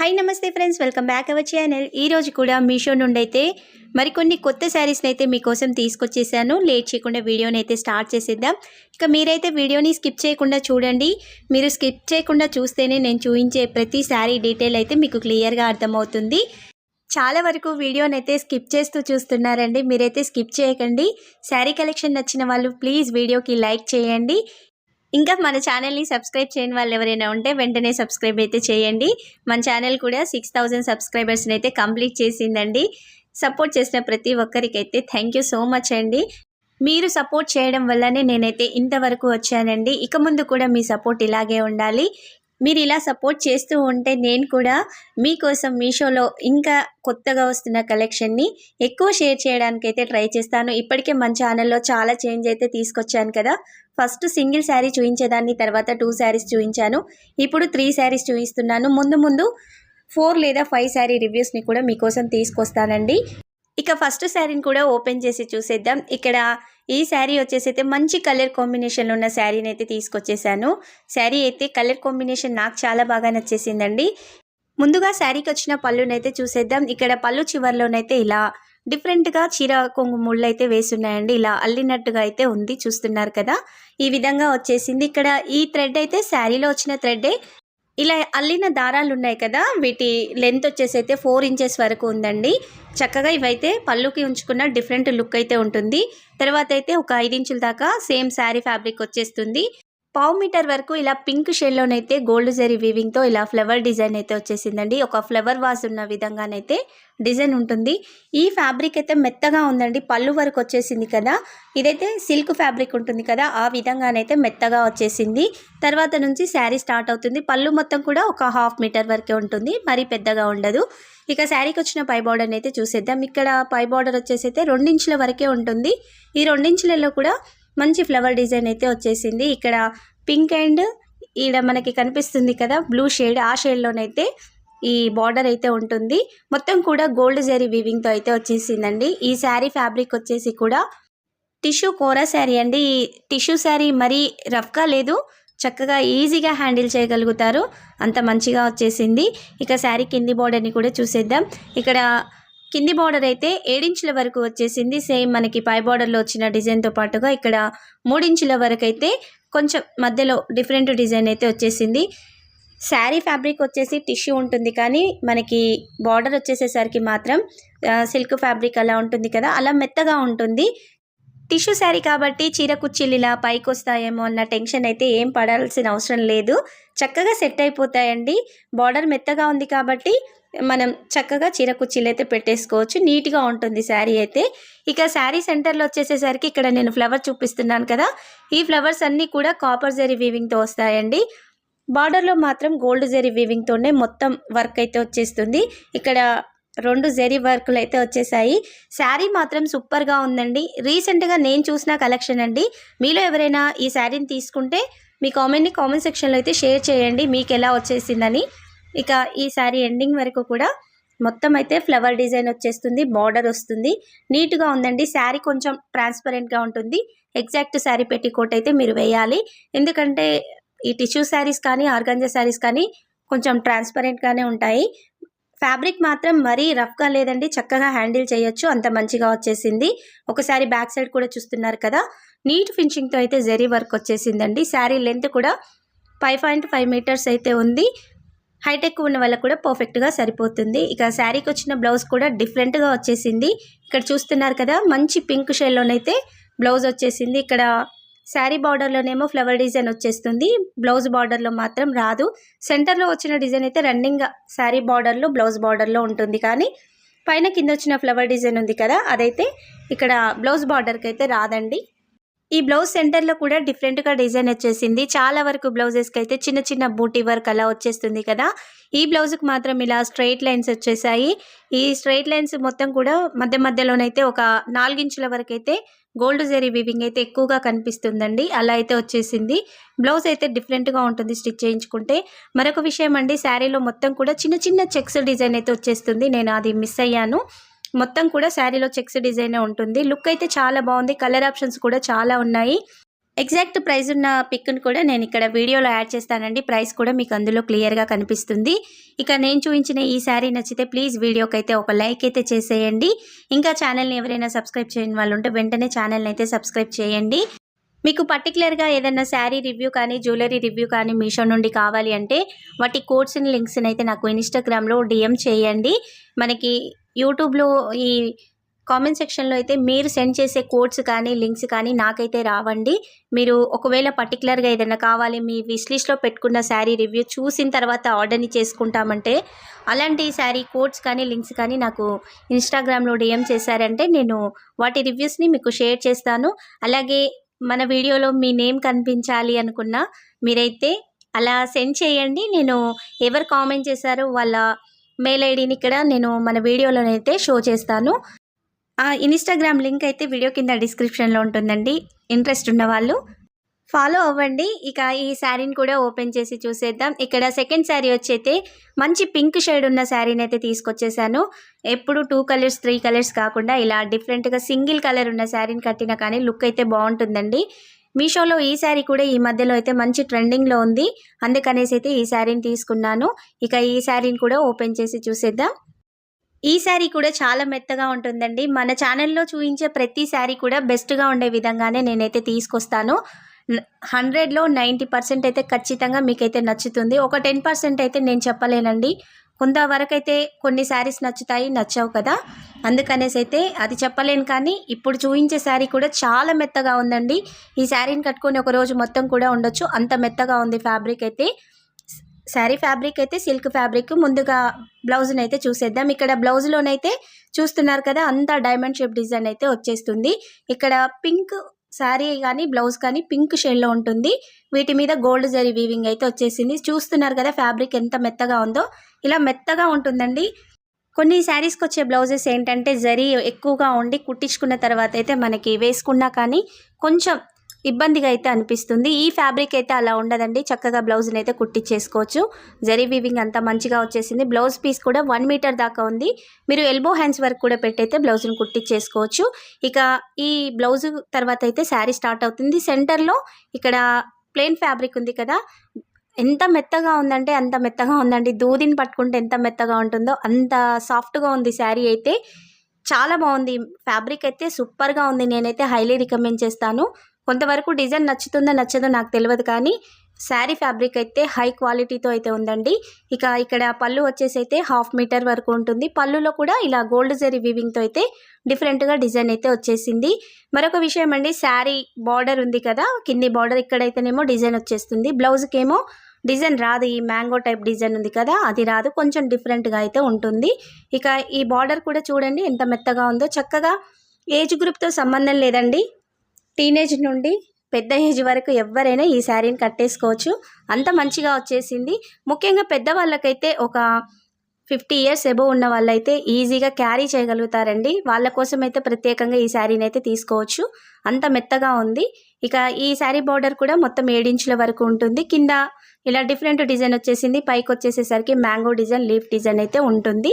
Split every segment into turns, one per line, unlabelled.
Hi నమస్తే friends, welcome back our channel. ఈరోజు కూడా మీషో నుండి అయితే మరికొన్ని కొత్త శారీస్ని అయితే మీకోసం తీసుకొచ్చేసాను. లేట్ చేయకుండా వీడియోని అయితే స్టార్ట్ చేసేద్దాం. ఇక మీరైతే వీడియోని స్కిప్ చేయకుండా చూడండి. మీరు స్కిప్ చేయకుండా చూస్తేనే నేను చూపించే ప్రతి శారీ డీటెయిల్ అయితే మీకు క్లియర్గా అర్థమవుతుంది. చాలా వరకు వీడియోని అయితే స్కిప్ చేస్తూ చూస్తున్నారండి. మీరైతే స్కిప్ చేయకండి. శారీ కలెక్షన్ నచ్చిన వాళ్ళు ప్లీజ్ వీడియోకి లైక్ చేయండి. ఇంకా మన ఛానల్ని సబ్స్క్రైబ్ చేయని వాళ్ళు ఎవరైనా ఉంటే వెంటనే సబ్స్క్రైబ్ అయితే చేయండి. మన ఛానల్ కూడా 6000 సబ్స్క్రైబర్స్ని అయితే కంప్లీట్ చేసిందండి. సపోర్ట్ చేసిన ప్రతి ఒక్కరికైతే థ్యాంక్ యూ సో మచ్ అండి. మీరు సపోర్ట్ చేయడం వల్లనే నేనైతే ఇంతవరకు వచ్చానండి. ఇక ముందు కూడా మీ సపోర్ట్ ఇలాగే ఉండాలి. మీరు ఇలా సపోర్ట్ చేస్తూ ఉంటే నేను కూడా మీకోసం మీషోలో ఇంకా కొత్తగా వస్తున్న కలెక్షన్ని ఎక్కువ షేర్ చేయడానికి అయితే ట్రై చేస్తాను. ఇప్పటికే మన ఛానల్లో చాలా చేంజ్ అయితే తీసుకొచ్చాను కదా. ఫస్ట్ సింగిల్ శారీ చూపించేదాన్ని, తర్వాత 2 శారీస్ చూపించాను, ఇప్పుడు 3 శారీస్ చూపిస్తున్నాను. ముందు 4 లేదా 5 శారీ రివ్యూస్ని కూడా మీకోసం తీసుకొస్తానండి. ఇక ఫస్ట్ శారీని కూడా ఓపెన్ చేసి చూసేద్దాం. ఇక్కడ ఈ శారీ వచ్చేసి అయితే మంచి కలర్ కాంబినేషన్లో ఉన్న శారీని అయితే తీసుకొచ్చేసాను. శారీ అయితే కలర్ కాంబినేషన్ నాకు చాలా బాగా నచ్చేసిందండి. ముందుగా శారీకి వచ్చిన పళ్ళునైతే చూసేద్దాం. ఇక్కడ పళ్ళు చివర్లోనైతే ఇలా డిఫరెంట్గా చీర కొంగు ముళ్ళు అయితే వేసున్నాయండి. ఇలా అల్లినట్టుగా అయితే ఉంది, చూస్తున్నారు కదా. ఈ విధంగా వచ్చేసింది. ఇక్కడ ఈ థ్రెడ్ అయితే శారీలో వచ్చిన థ్రెడ్డే. ఇలా అల్లిన దారాలు ఉన్నాయి కదా, వీటి లెంత్ వచ్చేసి అయితే 4 ఇంచెస్ వరకు ఉందండి. చక్కగా ఇవైతే పళ్ళుకి ఉంచుకున్న డిఫరెంట్ లుక్ అయితే ఉంటుంది. తర్వాత అయితే ఒక 5 ఇంచుల దాకా సేమ్ శారీ ఫ్యాబ్రిక్ వచ్చేస్తుంది. 1/2 మీటర్ వరకు ఇలా పింక్ షేడ్లోనైతే గోల్డ్ జరీ వీవింగ్తో ఇలా ఫ్లవర్ డిజైన్ అయితే వచ్చేసిందండి. ఒక ఫ్లవర్ వాజ్ ఉన్న విధంగానైతే డిజైన్ ఉంటుంది. ఈ ఫ్యాబ్రిక్ అయితే మెత్తగా ఉందండి. పళ్ళు వరకు వచ్చేసింది కదా, ఇదైతే సిల్క్ ఫ్యాబ్రిక్ ఉంటుంది కదా, ఆ విధంగానైతే మెత్తగా వచ్చేసింది. తర్వాత నుంచి శారీ స్టార్ట్ అవుతుంది. పళ్ళు మొత్తం కూడా ఒక 1/2 మీటర్ వరకే ఉంటుంది, మరీ పెద్దగా ఉండదు. ఇక శారీకి వచ్చిన పై బార్డర్ని అయితే చూసేద్దాం. ఇక్కడ పై బార్డర్ వచ్చేసి అయితే 2 ఇంచుల వరకే ఉంటుంది. ఈ 2 ఇంచులలో కూడా మంచి ఫ్లవర్ డిజైన్ అయితే వచ్చేసింది. ఇక్కడ పింక్ అండ్ ఈడ మనకి కనిపిస్తుంది కదా బ్లూ షేడ్, ఆ షేడ్లోనైతే ఈ బార్డర్ అయితే ఉంటుంది. మొత్తం కూడా గోల్డ్ జరీ వీవింగ్తో అయితే వచ్చేసిందండి. ఈ శారీ ఫ్యాబ్రిక్ వచ్చేసి కూడా టిష్యూ కోరా శారీ అండి. ఈ టిష్యూ శారీ మరీ రఫ్గా లేదు, చక్కగా ఈజీగా హ్యాండిల్ చేయగలుగుతారు, అంత మంచిగా వచ్చేసింది. ఇక శారీ కింది బార్డర్ని కూడా చూసేద్దాం. ఇక్కడ కింది బార్డర్ అయితే 7 ఇంచుల వరకు వచ్చేసింది. సేమ్ మనకి పై బార్డర్లో వచ్చిన డిజైన్తో పాటుగా ఇక్కడ 3 ఇంచుల వరకు అయితే కొంచెం మధ్యలో డిఫరెంట్ డిజైన్ అయితే వచ్చేసింది. శారీ ఫ్యాబ్రిక్ వచ్చేసి టిష్యూ ఉంటుంది, కానీ మనకి బార్డర్ వచ్చేసేసరికి మాత్రం సిల్క్ ఫ్యాబ్రిక్ అలా ఉంటుంది కదా, అలా మెత్తగా ఉంటుంది. టిష్యూ శారీ కాబట్టి చీర కుర్చీలు ఇలా పైకి వస్తాయేమో అన్న టెన్షన్ అయితే ఏం పడాల్సిన అవసరం లేదు, చక్కగా సెట్ అయిపోతాయండి. బార్డర్ మెత్తగా ఉంది కాబట్టి మనం చక్కగా చీర కుర్చీలు అయితే పెట్టేసుకోవచ్చు, నీట్గా ఉంటుంది శారీ అయితే. ఇక శారీ సెంటర్లో వచ్చేసేసరికి ఇక్కడ నేను ఫ్లవర్ చూపిస్తున్నాను కదా, ఈ ఫ్లవర్స్ అన్నీ కూడా కాపర్ జరీ వీవింగ్తో వస్తాయండి. బార్డర్లో మాత్రం గోల్డ్ జరీ వీవింగ్తోనే మొత్తం వర్క్ అయితే వచ్చేస్తుంది. ఇక్కడ 2 జరీ వర్క్లు అయితే వచ్చేసాయి. శారీ మాత్రం సూపర్గా ఉందండి. రీసెంట్గా నేను చూసిన కలెక్షన్ అండి. మీలో ఎవరైనా ఈ శారీని తీసుకుంటే మీ కామెంట్ సెక్షన్లో అయితే షేర్ చేయండి మీకు ఎలా వచ్చేసిందని. ఇక ఈ శారీ ఎండింగ్ వరకు కూడా మొత్తం అయితే ఫ్లవర్ డిజైన్ వచ్చేస్తుంది, బార్డర్ వస్తుంది, నీట్గా ఉందండి. శారీ కొంచెం ట్రాన్స్పరెంట్గా ఉంటుంది. ఎగ్జాక్ట్ శారీ పెట్టికోట్ అయితే మీరు వేయాలి, ఎందుకంటే ఈ టిష్యూ శారీస్ కానీ ఆర్గాంజా శారీస్ కానీ కొంచెం ట్రాన్స్పరెంట్గానే ఉంటాయి. ఫ్యాబ్రిక్ మాత్రం మరీ రఫ్గా లేదండి, చక్కగా హ్యాండిల్ చేయొచ్చు, అంత మంచిగా వచ్చేసింది. ఒకసారి బ్యాక్ సైడ్ కూడా చూస్తున్నారు కదా, నీట్ ఫినిషింగ్తో అయితే జరీ వర్క్ వచ్చేసిందండి. శారీ లెంత్ కూడా 5.5 మీటర్స్ అయితే ఉంది. హైట్ ఎక్కువ ఉన్న వాళ్ళకు కూడా పర్ఫెక్ట్గా సరిపోతుంది. ఇక శారీకి వచ్చిన బ్లౌజ్ కూడా డిఫరెంట్గా వచ్చేసింది. ఇక్కడ చూస్తున్నారు కదా, మంచి పింక్ షేడ్లోనైతే బ్లౌజ్ వచ్చేసింది. ఇక్కడ శారీ బార్డర్లోనేమో ఫ్లవర్ డిజైన్ వచ్చేస్తుంది, బ్లౌజ్ బార్డర్లో మాత్రం రాదు. సెంటర్లో వచ్చిన డిజైన్ అయితే రన్నింగ్గా శారీ బార్డర్లో బ్లౌజ్ బార్డర్లో ఉంటుంది, కానీ పైన కింద వచ్చిన ఫ్లవర్ డిజైన్ ఉంది కదా, అదైతే ఇక్కడ బ్లౌజ్ బార్డర్కి అయితే రాదండి. ఈ బ్లౌజ్ సెంటర్లో కూడా డిఫరెంట్గా డిజైన్ వచ్చేసింది. చాలా వరకు బ్లౌజెస్కి అయితే చిన్న చిన్న బూటీ వర్క్ అలా వచ్చేస్తుంది కదా, ఈ బ్లౌజ్కి మాత్రం ఇలా స్ట్రైట్ లైన్స్ వచ్చేసాయి. ఈ స్ట్రైట్ లైన్స్ మొత్తం కూడా మధ్యలోనైతే ఒక 4 ఇంచుల వరకు అయితే గోల్డ్ జరీ వీవింగ్ అయితే ఎక్కువగా కనిపిస్తుందండి, అలా అయితే వచ్చేసింది. బ్లౌజ్ అయితే డిఫరెంట్గా ఉంటుంది స్టిచ్ చేయించుకుంటే. మరొక విషయం అండి, శారీలో మొత్తం కూడా చిన్న చిన్న చెక్స్ డిజైన్ అయితే వచ్చేస్తుంది, నేను అది మిస్ అయ్యాను. మొత్తం కూడా శారీలో చెక్స్ డిజైనే ఉంటుంది. లుక్ అయితే చాలా బాగుంది, కలర్ ఆప్షన్స్ కూడా చాలా ఉన్నాయి. ఎగ్జాక్ట్ ప్రైస్ ఉన్న పిక్ను కూడా నేను ఇక్కడ వీడియోలో యాడ్ చేస్తానండి. ప్రైస్ కూడా మీకు అందులో క్లియర్గా కనిపిస్తుంది. ఇక నేను చూపించిన ఈ శారీ నచ్చితే ప్లీజ్ వీడియోకి అయితే ఒక లైక్ అయితే చేసేయండి. ఇంకా ఛానల్ని ఎవరైనా సబ్స్క్రైబ్ చేయని వాళ్ళు ఉంటే వెంటనే ఛానల్ని అయితే సబ్స్క్రైబ్ చేయండి. మీకు పర్టికులర్గా ఏదైనా శారీ రివ్యూ కానీ జ్యువెలరీ రివ్యూ కానీ మీషో నుండి కావాలి అంటే వాటి కోడ్స్ని లింక్స్ని అయితే నాకు ఇన్స్టాగ్రామ్లో డిఎం చేయండి. మనకి యూట్యూబ్లో ఈ కామెంట్ సెక్షన్లో అయితే మీరు సెండ్ చేసే కోడ్స్ కానీ లింక్స్ కానీ నాకైతే రావండి. మీరు ఒకవేళ పర్టికులర్గా ఏదైనా కావాలి మీ విష్ లిస్ట్లో పెట్టుకున్న శారీ రివ్యూ చూసిన తర్వాత ఆర్డర్ని చేసుకుంటామంటే అలాంటి శారీ కోడ్స్ కానీ లింక్స్ కానీ నాకు ఇన్స్టాగ్రామ్లో డిఎం చేశారంటే నేను వాటి రివ్యూస్ని మీకు షేర్ చేస్తాను. అలాగే మన వీడియోలో మీ నేమ్ కనిపించాలి అనుకున్నా మీరైతే అలా సెండ్ చేయండి. నేను ఎవరు కామెంట్ చేశారో వాళ్ళ మెయిల్ ఐడిని ఇక్కడ నేను మన వీడియోలోనైతే షో చేస్తాను. ఆ ఇన్స్టాగ్రామ్ లింక్ అయితే వీడియో కింద డిస్క్రిప్షన్లో ఉంటుందండి. ఇంట్రెస్ట్ ఉన్న వాళ్ళు ఫాలో అవ్వండి. ఇక ఈ శారీని కూడా ఓపెన్ చేసి చూసేద్దాం. ఇక్కడ సెకండ్ శారీ వచ్చైతే మంచి పింక్ షేడ్ ఉన్న శారీని అయితే తీసుకొచ్చేసాను. ఎప్పుడు 2 కలర్స్ 3 కలర్స్ కాకుండా ఇలా డిఫరెంట్గా సింగిల్ కలర్ ఉన్న శారీని కట్టినా కానీ లుక్ అయితే బాగుంటుందండి. మీషోలో ఈ శారీ కూడా ఈ మధ్యలో అయితే మంచి ట్రెండింగ్లో ఉంది. అందుకనేసి అయితే ఈ శారీని తీసుకున్నాను. ఇక ఈ శారీని కూడా ఓపెన్ చేసి చూసేద్దాం. ఈ శారీ కూడా చాలా మెత్తగా ఉంటుందండి. మన ఛానల్లో చూపించే ప్రతి శారీ కూడా బెస్ట్గా ఉండే విధంగానే నేనైతే తీసుకొస్తాను. 100లో 90% అయితే ఖచ్చితంగా మీకైతే నచ్చుతుంది. ఒక 10% అయితే నేను చెప్పలేనండి. కొంతవరకు అయితే కొన్ని శారీస్ నచ్చుతాయి, నచ్చవు కదా. అందుకనేసి అయితే అది చెప్పలేను. కానీ ఇప్పుడు చూపించే శారీ కూడా చాలా మెత్తగా ఉందండి. ఈ శారీని కట్టుకొని ఒక రోజు మొత్తం కూడా ఉండొచ్చు, అంత మెత్తగా ఉంది ఫ్యాబ్రిక్ అయితే. శారీ ఫ్యాబ్రిక్ అయితే సిల్క్ ఫ్యాబ్రిక్. ముందుగా బ్లౌజ్ని అయితే చూసేద్దాం. ఇక్కడ బ్లౌజ్లోనైతే చూస్తున్నారు కదా అంతా డైమండ్ షేప్ డిజైన్ అయితే వచ్చేస్తుంది. ఇక్కడ పింక్ శారీ కానీ బ్లౌజ్ కానీ పింక్ షేడ్లో ఉంటుంది. వీటి మీద గోల్డ్ జరీ వీవింగ్ అయితే వచ్చేసింది. చూస్తున్నారు కదా ఫ్యాబ్రిక్ ఎంత మెత్తగా ఉందో. ఇలా మెత్తగా ఉంటుందండి. కొన్ని శారీస్కి వచ్చే బ్లౌజెస్ ఏంటంటే జరీ ఎక్కువగా ఉండి కుట్టించుకున్న తర్వాత అయితే మనకి వేసుకున్నా కానీ కొంచెం ఇబ్బందిగా అయితే అనిపిస్తుంది. ఈ ఫ్యాబ్రిక్ అయితే అలా ఉండదండి. చక్కగా బ్లౌజ్ని అయితే కుట్టించేసుకోవచ్చు. జరీ వీవింగ్ అంతా మంచిగా వచ్చేసింది. బ్లౌజ్ పీస్ కూడా 1 మీటర్ దాకా ఉంది. మీరు ఎల్బో హ్యాండ్స్ వరకు కూడా పెట్టయితే బ్లౌజ్ని కుట్టించేసుకోవచ్చు. ఇక ఈ బ్లౌజ్ తర్వాత అయితే శారీ స్టార్ట్ అవుతుంది. సెంటర్లో ఇక్కడ ప్లెయిన్ ఫ్యాబ్రిక్ ఉంది కదా, ఎంత మెత్తగా ఉందంటే అంత మెత్తగా ఉందండి. దూదిని పట్టుకుంటే ఎంత మెత్తగా ఉంటుందో అంత సాఫ్ట్గా ఉంది శారీ అయితే. చాలా బాగుంది. ఫ్యాబ్రిక్ అయితే సూపర్గా ఉంది. నేనైతే హైలీ రికమెండ్ చేస్తాను. కొంతవరకు డిజైన్ నచ్చుతుందో నచ్చదో నాకు తెలియదు, కానీ శారీ ఫ్యాబ్రిక్ అయితే హై క్వాలిటీతో అయితే ఉందండి. ఇక ఇక్కడ పళ్ళు వచ్చేసి అయితే 1/2 మీటర్ వరకు ఉంటుంది. పళ్ళులో కూడా ఇలా గోల్డ్ జరీ వీవింగ్తో అయితే డిఫరెంట్గా డిజైన్ అయితే వచ్చేసింది. మరొక విషయం అండి, శారీ బార్డర్ ఉంది కదా కింది బార్డర్, ఇక్కడైతేనేమో డిజైన్ వచ్చేస్తుంది. బ్లౌజ్కేమో డిజైన్ రాదు. ఈ మ్యాంగో టైప్ డిజైన్ ఉంది కదా అది రాదు, కొంచెం డిఫరెంట్గా అయితే ఉంటుంది. ఇక ఈ బార్డర్ కూడా చూడండి ఎంత మెత్తగా ఉందో. చక్కగా ఏజ్ గ్రూప్తో సంబంధం లేదండి. టీనేజ్ నుండి పెద్ద ఏజ్ వరకు ఎవరైనా ఈ శారీని కట్టేసుకోవచ్చు. అంత మంచిగా వచ్చేసింది. ముఖ్యంగా పెద్దవాళ్ళకైతే ఒక 50 ఇయర్స్ ఎబోవ్ ఉన్న వాళ్ళైతే ఈజీగా క్యారీ చేయగలుగుతారండి. వాళ్ళ కోసం అయితే ప్రత్యేకంగా ఈ శారీని అయితే తీసుకోవచ్చు. అంత మెత్తగా ఉంది. ఇక ఈ శారీ బార్డర్ కూడా మొత్తం 7 ఇంచుల వరకు ఉంటుంది. కింద ఇలా డిఫరెంట్ డిజైన్ వచ్చేసింది. పైకి వచ్చేసేసరికి మ్యాంగో డిజైన్, లీఫ్ డిజైన్ అయితే ఉంటుంది.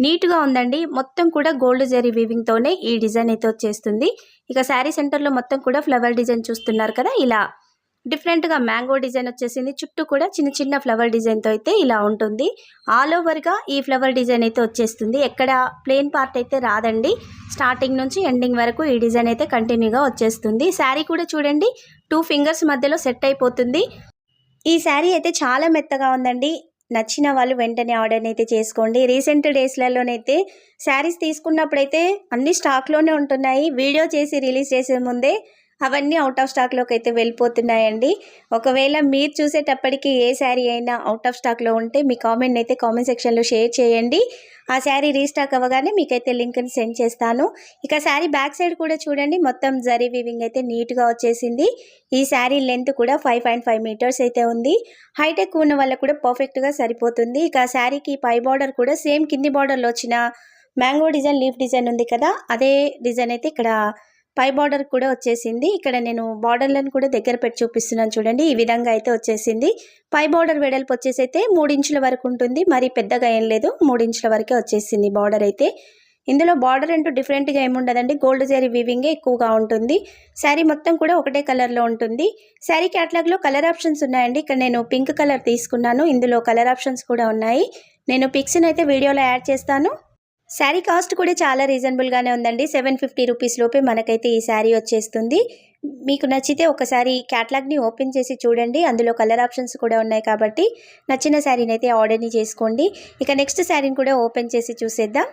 నీట్గా ఉందండి. మొత్తం కూడా గోల్డ్ జరీ వీవింగ్తోనే ఈ డిజైన్ అయితే వచ్చేస్తుంది. ఇక శారీ సెంటర్లో మొత్తం కూడా ఫ్లవర్ డిజైన్ చూస్తున్నారు కదా, ఇలా డిఫరెంట్గా మ్యాంగో డిజైన్ వచ్చేసింది. చుట్టూ కూడా చిన్న చిన్న ఫ్లవర్ డిజైన్తో అయితే ఇలా ఉంటుంది. ఆల్ ఓవర్గా ఈ ఫ్లవర్ డిజైన్ అయితే వచ్చేస్తుంది. ఎక్కడ ప్లెయిన్ పార్ట్ అయితే రాదండి. స్టార్టింగ్ నుంచి ఎండింగ్ వరకు ఈ డిజైన్ అయితే కంటిన్యూగా వచ్చేస్తుంది. శారీ కూడా చూడండి 2 ఫింగర్స్ మధ్యలో సెట్ అయిపోతుంది. ఈ శారీ అయితే చాలా మెత్తగా ఉందండి. నచ్చిన వాళ్ళు వెంటనే ఆర్డర్ని అయితే చేసుకోండి. రీసెంట్ డేస్లలోనైతే శారీస్ తీసుకున్నప్పుడైతే అన్ని స్టాక్లోనే ఉంటున్నాయి. వీడియో చేసి రిలీజ్ చేసే ముందే అవన్నీ అవుట్ ఆఫ్ స్టాక్లోకి అయితే వెళ్ళిపోతున్నాయండి. ఒకవేళ మీరు చూసేటప్పటికి ఏ శారీ అయినా అవుట్ ఆఫ్ స్టాక్లో ఉంటే మీ కామెంట్ అయితే కామెంట్ సెక్షన్లో షేర్ చేయండి. ఆ శారీ రీస్టాక్ అవ్వగానే మీకైతే లింక్ని సెండ్ చేస్తాను. ఇక శారీ బ్యాక్ సైడ్ కూడా చూడండి మొత్తం జరీ వీవింగ్ అయితే నీట్గా వచ్చేసింది. ఈ శారీ లెంత్ కూడా 5.5 మీటర్స్ అయితే ఉంది. హైట్ ఎక్కువ ఉన్న వాళ్ళకు కూడా పర్ఫెక్ట్గా సరిపోతుంది. ఇక శారీకి పై బార్డర్ కూడా సేమ్ కింది బార్డర్లో వచ్చిన మ్యాంగో డిజైన్, లీఫ్ డిజైన్ ఉంది కదా, అదే డిజైన్ అయితే ఇక్కడ పై బార్డర్ కూడా వచ్చేసింది. ఇక్కడ నేను బార్డర్లను కూడా దగ్గర పెట్టి చూపిస్తున్నాను చూడండి. ఈ విధంగా అయితే వచ్చేసింది. పై బార్డర్ వెడల్పు వచ్చేసి అయితే 3 ఇంచుల వరకు ఉంటుంది. మరి పెద్దగా ఏం లేదు, 3 ఇంచుల వరకే వచ్చేసింది బార్డర్ అయితే. ఇందులో బార్డర్ అంటూ డిఫరెంట్గా ఏముండదండి, గోల్డ్ జరీ వీవింగే ఎక్కువగా ఉంటుంది. శారీ మొత్తం కూడా ఒకటే కలర్లో ఉంటుంది. శారీ క్యాటలాగ్లో కలర్ ఆప్షన్స్ ఉన్నాయండి. ఇక్కడ నేను పింక్ కలర్ తీసుకున్నాను. ఇందులో కలర్ ఆప్షన్స్ కూడా ఉన్నాయి. నేను పిక్స్ని అయితే వీడియోలో యాడ్ చేస్తాను. శారీ కాస్ట్ కూడా చాలా రీజనబుల్గానే ఉందండి. 750 రూపీస్ లోపే మనకైతే ఈ శారీ వచ్చేస్తుంది. మీకు నచ్చితే ఒకసారి క్యాటలాగ్ని ఓపెన్ చేసి చూడండి. అందులో కలర్ ఆప్షన్స్ కూడా ఉన్నాయి కాబట్టి నచ్చిన శారీని అయితే ఆర్డర్ని చేసుకోండి. ఇక నెక్స్ట్ శారీని కూడా ఓపెన్ చేసి చూసేద్దాం.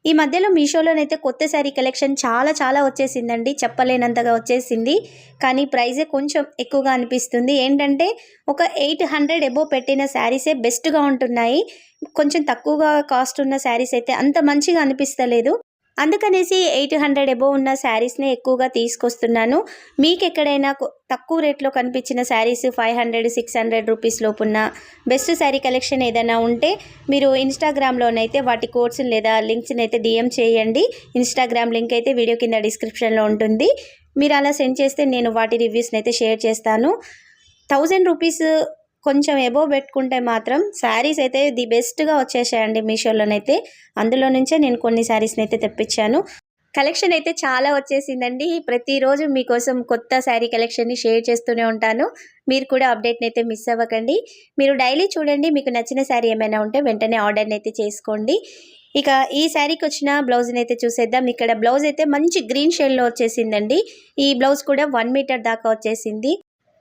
ఈ మధ్యలో మీషోలోనైతే కొత్త శారీ కలెక్షన్ చాలా వచ్చేసిందండి. చెప్పలేనంతగా వచ్చేసింది. కానీ ప్రైజే కొంచెం ఎక్కువగా అనిపిస్తుంది. ఏంటంటే ఒక 800 అబోవ్ పెట్టిన శారీసే బెస్ట్గా ఉంటున్నాయి. కొంచెం తక్కువగా కాస్ట్ ఉన్న శారీస్ అయితే అంత మంచిగా అనిపిస్తలేదు. అందుకనేసి 800 అబోవ్ ఉన్న శారీస్నే ఎక్కువగా తీసుకొస్తున్నాను. మీకు ఎక్కడైనా తక్కువ రేట్లో కనిపించిన శారీస్ 500, 600 రూపీస్ లోపున్న బెస్ట్ శారీ కలెక్షన్ ఏదైనా ఉంటే మీరు ఇన్స్టాగ్రామ్లోనైతే వాటి కోడ్స్ లేదా లింక్స్ని అయితే డిఎం చేయండి. ఇన్స్టాగ్రామ్ లింక్ అయితే వీడియో కింద డిస్క్రిప్షన్లో ఉంటుంది. మీరు అలా సెండ్ చేస్తే నేను వాటి రివ్యూస్ని అయితే షేర్ చేస్తాను. 1000 రూపీస్ కొంచెం ఎబోవ్ పెట్టుకుంటే మాత్రం శారీస్ అయితే ది బెస్ట్గా వచ్చేసాయండి మీషోలోనైతే. అందులో నుంచే నేను కొన్ని శారీస్ని అయితే తెప్పించాను. కలెక్షన్ అయితే చాలా వచ్చేసిందండి. ప్రతిరోజు మీకోసం కొత్త శారీ కలెక్షన్ని షేర్ చేస్తూనే ఉంటాను. మీరు కూడా అప్డేట్ని అయితే మిస్ అవ్వకండి. మీరు డైలీ చూడండి. మీకు నచ్చిన శారీ ఏమైనా ఉంటే వెంటనే ఆర్డర్ని అయితే చేసుకోండి. ఇక ఈ శారీకి వచ్చిన బ్లౌజ్ని అయితే చూసేద్దాం. ఇక్కడ బ్లౌజ్ అయితే మంచి గ్రీన్ షేడ్లో వచ్చేసిందండి. ఈ బ్లౌజ్ కూడా 1 మీటర్ దాకా వచ్చేసింది.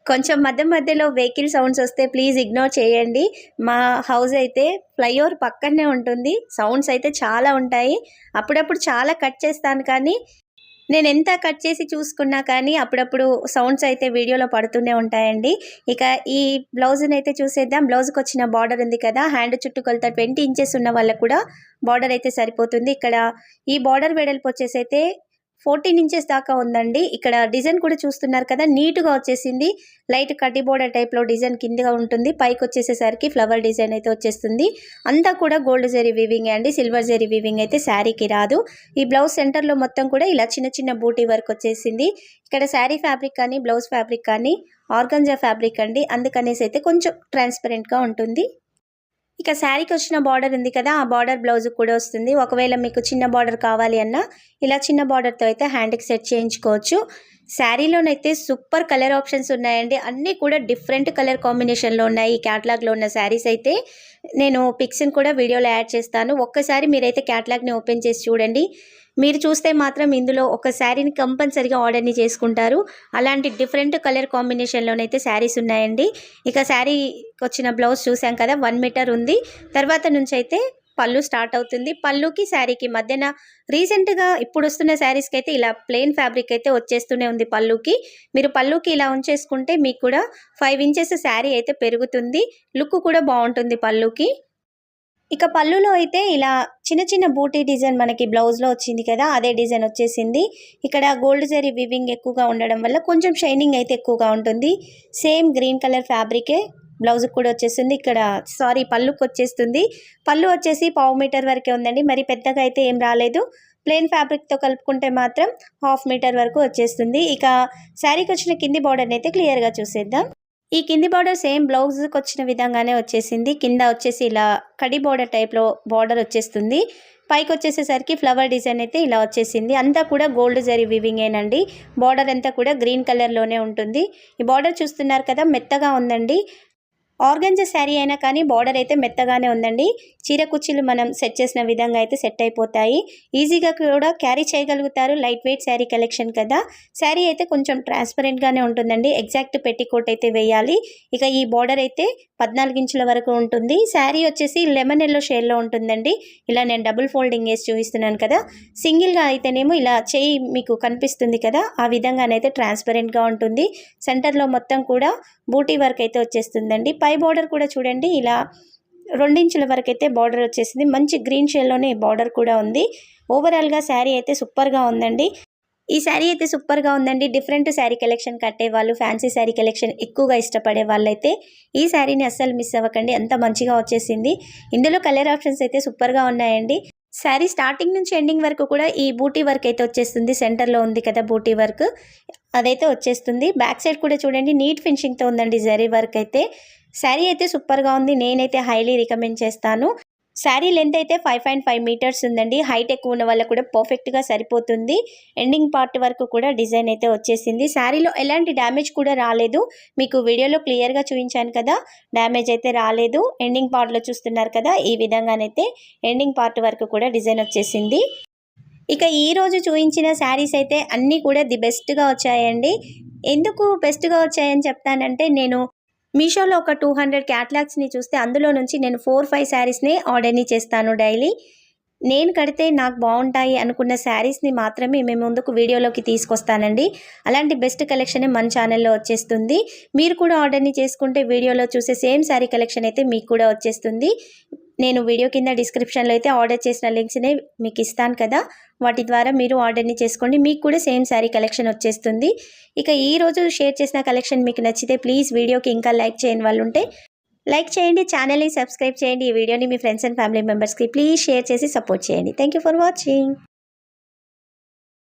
కొంచెం మధ్యలో వెహికల్ సౌండ్స్ వస్తే ప్లీజ్ ఇగ్నోర్ చేయండి. మా హౌస్ అయితే ఫ్లైఓవర్ పక్కనే ఉంటుంది. సౌండ్స్ అయితే చాలా ఉంటాయి. అప్పుడప్పుడు చాలా కట్ చేస్తాను, కానీ నేను ఎంత కట్ చేసి చూసుకున్నా కానీ అప్పుడప్పుడు సౌండ్స్ అయితే వీడియోలో పడుతూనే ఉంటాయండి. ఇక ఈ బ్లౌజ్ని అయితే చూసేద్దాం. బ్లౌజ్కి వచ్చిన బార్డర్ ఉంది కదా, హ్యాండ్ చుట్టూ కొలత 20 ఇంచెస్ ఉన్న వాళ్ళకు కూడా బార్డర్ అయితే సరిపోతుంది. ఇక్కడ ఈ బార్డర్ వెడల్పు వచ్చేసి అయితే 14 ఇంచెస్ దాకా ఉందండి. ఇక్కడ డిజైన్ కూడా చూస్తున్నారు కదా, నీట్గా వచ్చేసింది. లైట్ కడ్డీ బోర్డర్ టైప్లో డిజైన్ కిందగా ఉంటుంది. పైకి వచ్చేసేసరికి ఫ్లవర్ డిజైన్ అయితే వచ్చేస్తుంది. అంతా కూడా గోల్డ్ జరీ వీవింగ్ అండి, సిల్వర్ జరీ వీవింగ్ అయితే శారీకి రాదు. ఈ బ్లౌజ్ సెంటర్లో మొత్తం కూడా ఇలా చిన్న బూటీ వర్క్ వచ్చేసింది. ఇక్కడ శారీ ఫ్యాబ్రిక్ కానీ బ్లౌజ్ ఫ్యాబ్రిక్ కానీ ఆర్గంజా ఫ్యాబ్రిక్ అండి, అందుకనేసి అయితే కొంచెం ట్రాన్స్పరెంట్గా ఉంటుంది. ఇక శారీకి వచ్చిన బార్డర్ ఉంది కదా, ఆ బార్డర్ బ్లౌజ్ కూడా వస్తుంది. ఒకవేళ మీకు చిన్న బార్డర్ కావాలి అన్నా ఇలా చిన్న బార్డర్తో అయితే హ్యాండ్కి సెట్ చేయించుకోవచ్చు. శారీలోనైతే సూపర్ కలర్ ఆప్షన్స్ ఉన్నాయండి. అన్నీ కూడా డిఫరెంట్ కలర్ కాంబినేషన్లో ఉన్నాయి. ఈ క్యాటలాగ్లో ఉన్న శారీస్ అయితే నేను పిక్స్ని కూడా వీడియోలో యాడ్ చేస్తాను. ఒక్కసారి మీరైతే క్యాటలాగ్ని ఓపెన్ చేసి చూడండి. మీరు చూస్తే మాత్రం ఇందులో ఒక శారీని కంపల్సరీగా ఆర్డర్ని చేసుకుంటారు. అలాంటి డిఫరెంట్ కలర్ కాంబినేషన్లోనైతే శారీస్ ఉన్నాయండి. ఇక శారీకి వచ్చిన బ్లౌజ్ చూసాం కదా, 1 మీటర్ ఉంది. తర్వాత నుంచి అయితే పళ్ళు స్టార్ట్ అవుతుంది. పళ్ళుకి శారీకి మధ్యన రీసెంట్గా ఇప్పుడు వస్తున్న శారీస్కి అయితే ఇలా ప్లెయిన్ ఫ్యాబ్రిక్ అయితే వచ్చేస్తూనే ఉంది పళ్ళుకి. మీరు పళ్ళుకి ఇలా ఉంచేసుకుంటే మీకు కూడా 5 ఇంచెస్ శారీ అయితే పెరుగుతుంది. లుక్ కూడా బాగుంటుంది పళ్ళుకి. ఇక పళ్ళులో అయితే ఇలా చిన్న బూటీ డిజైన్ మనకి బ్లౌజ్లో వచ్చింది కదా, అదే డిజైన్ వచ్చేసింది. ఇక్కడ గోల్డ్ జరీ వీవింగ్ ఎక్కువగా ఉండడం వల్ల కొంచెం షైనింగ్ అయితే ఎక్కువగా ఉంటుంది. సేమ్ గ్రీన్ కలర్ ఫ్యాబ్రికే బ్లౌజ్కి కూడా వచ్చేస్తుంది. ఇక్కడ పళ్ళుకి వచ్చేస్తుంది. పళ్ళు వచ్చేసి 1/2 మీటర్ వరకే ఉందండి, మరి పెద్దగా అయితే ఏం రాలేదు. ప్లెయిన్ ఫ్యాబ్రిక్తో కలుపుకుంటే మాత్రం 1/2 మీటర్ వరకు వచ్చేస్తుంది. ఇక శారీకి వచ్చిన కింది బార్డర్ని అయితే క్లియర్గా చూసేద్దాం. ఈ కింది బార్డర్ సేమ్ బ్లౌజ్కి వచ్చిన విధంగానే వచ్చేసింది. కింద వచ్చేసి ఇలా కడి బార్డర్ టైప్లో బార్డర్ వచ్చేస్తుంది. పైకి వచ్చేసేసరికి ఫ్లవర్ డిజైన్ అయితే ఇలా వచ్చేసింది. అంతా కూడా గోల్డ్ జరీ వీవింగేనండి. బార్డర్ అంతా కూడా గ్రీన్ కలర్లోనే ఉంటుంది. ఈ బార్డర్ చూస్తున్నారు కదా, మెత్తగా ఉందండి. ఆర్గంజా శారీ అయినా కానీ బార్డర్ అయితే మెత్తగానే ఉందండి. చీర కుర్చీలు మనం సెట్ చేసిన విధంగా అయితే సెట్ అయిపోతాయి. ఈజీగా కూడా క్యారీ చేయగలుగుతారు. లైట్ వెయిట్ శారీ కలెక్షన్ కదా. శారీ అయితే కొంచెం ట్రాన్స్పరెంట్గానే ఉంటుందండి. ఎగ్జాక్ట్ పెట్టికోట్ అయితే వేయాలి. ఇక ఈ బార్డర్ అయితే 14 ఇంచుల వరకు ఉంటుంది. శారీ వచ్చేసి లెమన్ ఎల్లో షేడ్లో ఉంటుందండి. ఇలా నేను డబుల్ ఫోల్డింగ్ వేసి చూపిస్తున్నాను కదా. సింగిల్గా అయితేనేమో ఇలా చేయి మీకు కనిపిస్తుంది కదా, ఆ విధంగానైతే ట్రాన్స్పరెంట్గా ఉంటుంది. సెంటర్లో మొత్తం కూడా బూటీ వర్క్ అయితే వచ్చేస్తుందండి. పై బార్డర్ కూడా చూడండి, ఇలా 2 ఇంచుల వరకు అయితే బార్డర్ వచ్చేసింది. మంచి గ్రీన్ షేడ్లోనే బార్డర్ కూడా ఉంది. ఓవరాల్గా శారీ అయితే సూపర్గా ఉందండి. ఈ శారీ అయితే సూపర్గా ఉందండి. డిఫరెంట్ శారీ కలెక్షన్ కట్టే వాళ్ళు, ఫ్యాన్సీ శారీ కలెక్షన్ ఎక్కువగా ఇష్టపడే వాళ్ళైతే ఈ శారీని అస్సలు మిస్ అవ్వకండి. అంత మంచిగా వచ్చేసింది. ఇందులో కలర్ ఆప్షన్స్ అయితే సూపర్గా ఉన్నాయండి. శారీ స్టార్టింగ్ నుంచి ఎండింగ్ వరకు కూడా ఈ బూటీ వర్క్ అయితే వచ్చేస్తుంది. సెంటర్లో ఉంది కదా బూటీ వర్క్, అదైతే వచ్చేస్తుంది. బ్యాక్ సైడ్ కూడా చూడండి, నీట్ ఫినిషింగ్తో ఉందండి జరీ వర్క్ అయితే. శారీ అయితే సూపర్గా ఉంది. నేనైతే హైలీ రికమెండ్ చేస్తాను. శారీ లెంత్ అయితే 5.5 మీటర్స్ ఉందండి. హైట్ ఎక్కువ ఉన్న వాళ్ళకు కూడా పర్ఫెక్ట్గా సరిపోతుంది. ఎండింగ్ పార్ట్ వరకు కూడా డిజైన్ అయితే వచ్చేసింది. శారీలో ఎలాంటి డ్యామేజ్ కూడా రాలేదు. మీకు వీడియోలో క్లియర్గా చూపించాను కదా, డ్యామేజ్ అయితే రాలేదు. ఎండింగ్ పార్ట్లో చూస్తున్నారు కదా, ఈ విధంగానైతే ఎండింగ్ పార్ట్ వరకు కూడా డిజైన్ వచ్చేసింది. ఇక ఈరోజు చూపించిన శారీస్ అయితే అన్నీ కూడా ది బెస్ట్గా వచ్చాయండి. ఎందుకు బెస్ట్గా వచ్చాయని చెప్తానంటే, నేను మీషోలో ఒక 200 క్యాటలాగ్స్ని చూస్తే అందులో నుంచి నేను 4-5 శారీస్ని ఆర్డర్ని చేస్తాను డైలీ. నేను కడితే నాకు బాగుంటాయి అనుకున్న శారీస్ని మాత్రమే మేము ముందుకు వీడియోలోకి తీసుకొస్తానండి. అలాంటి బెస్ట్ కలెక్షన్ మన ఛానల్లో వచ్చేస్తుంది. మీరు కూడా ఆర్డర్ని చేసుకుంటే వీడియోలో చూసే సేమ్ శారీ కలెక్షన్ అయితే మీకు కూడా వచ్చేస్తుంది. నేను వీడియో కింద డిస్క్రిప్షన్లో అయితే ఆర్డర్ చేసిన లింక్స్ని మీకు ఇస్తాను కదా, వాటి ద్వారా మీరు ఆర్డర్ని చేసుకోండి. మీకు కూడా సేమ్ శారీ కలెక్షన్ వచ్చేస్తుంది. ఇక ఈరోజు షేర్ చేసిన కలెక్షన్ మీకు నచ్చితే ప్లీజ్ వీడియోకి ఇంకా లైక్ చేయని వాళ్ళు ఉంటే లైక్ చేయండి, ఛానల్ని సబ్స్క్రైబ్ చేయండి. ఈ వీడియోని మీ ఫ్రెండ్స్ అండ్ ఫ్యామిలీ మెంబర్స్కి ప్లీజ్ షేర్ చేసి సపోర్ట్ చేయండి. Thank you for watching.